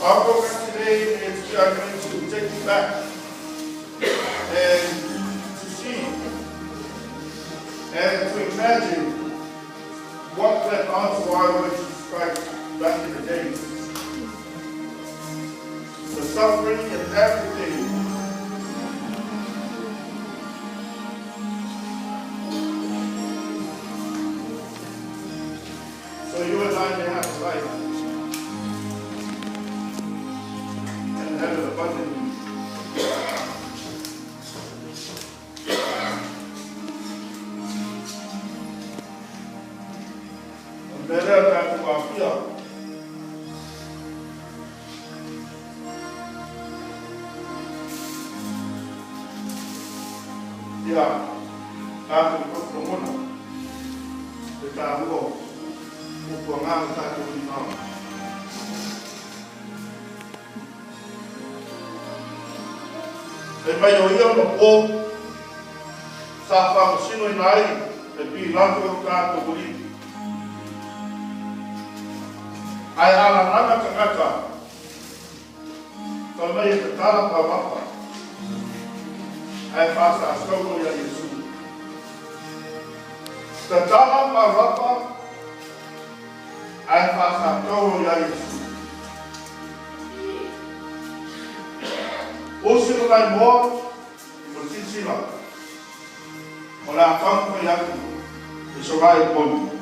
Our program today is we are going to take you back and to see and to imagine what went on to our Lord Jesus Christ back in the days. The suffering and everything. So you and I may have life and have it abundantly. Mbele ya kuambia ya tatu kukomona tetawo kukuangana tatu limao Emayo hiyo no safa msino inai epi lango tatu buli ai ala nana kakaka kamai tetala pamapa ai fasa askogo ya Yesu tetala pamapa ai fasa askogo ya Yesu Osino lai mo mosisila ola kampo yaki isogai polu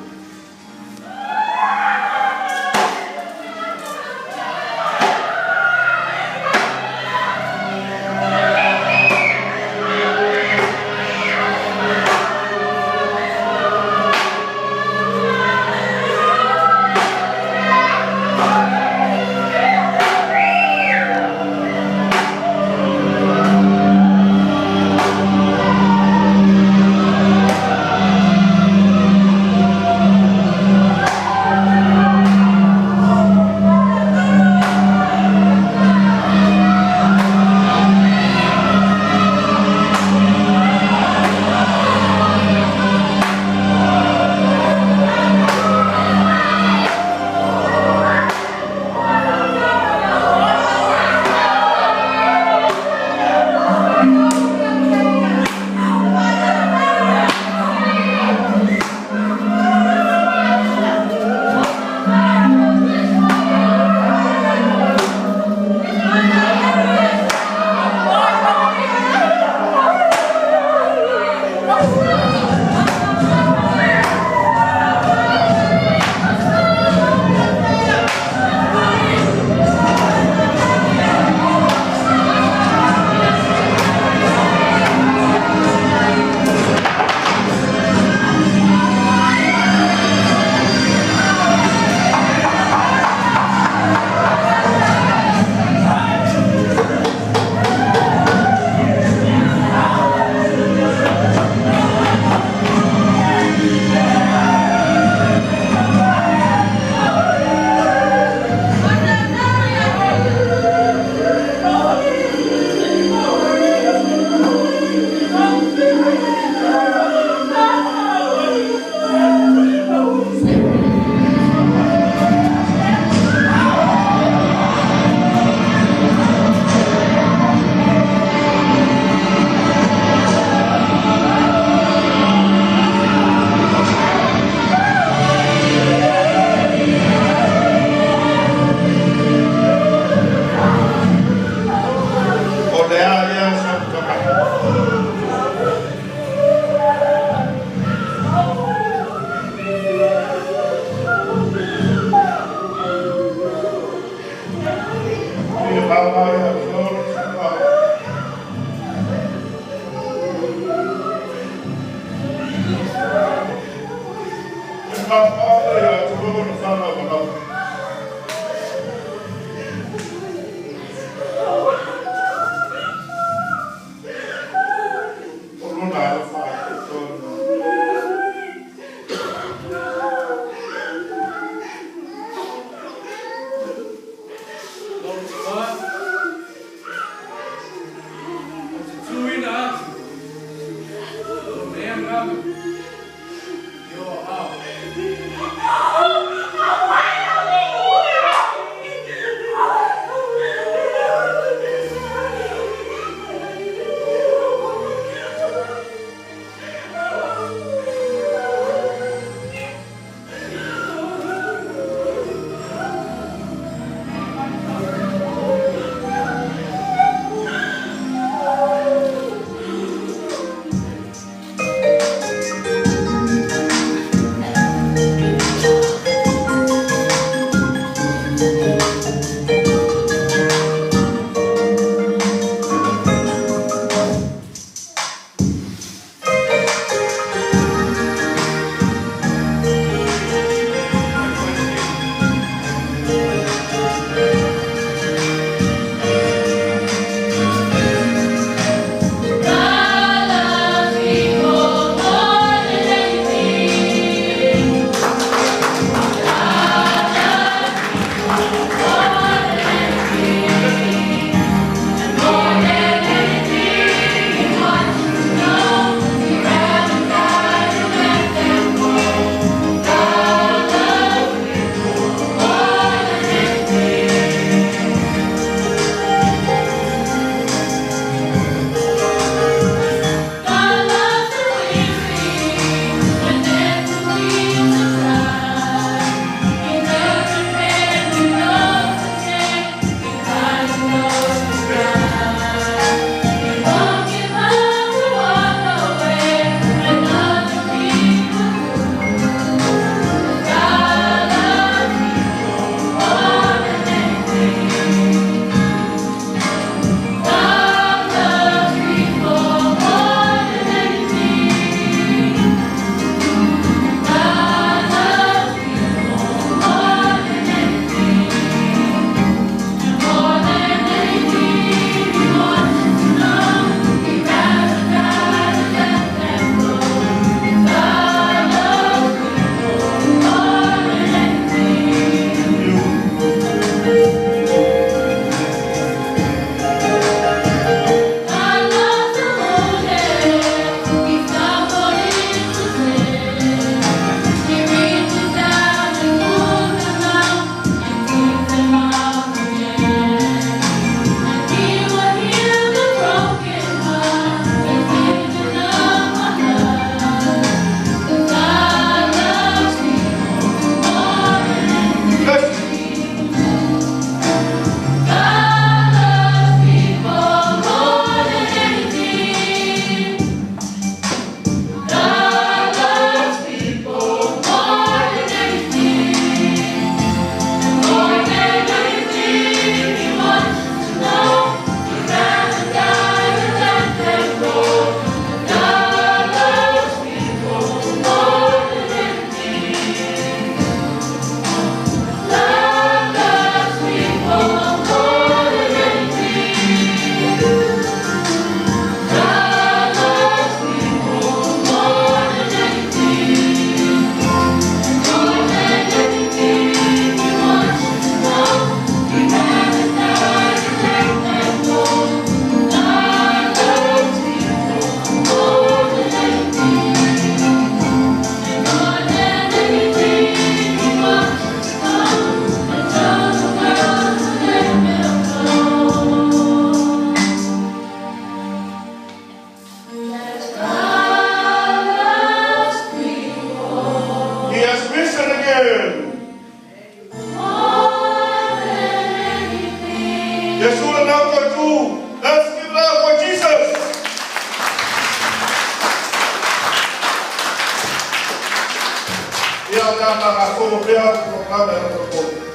Yeshua nako juu. Let's give it up for Jesus. Ya kama masomo pia tunakwenda na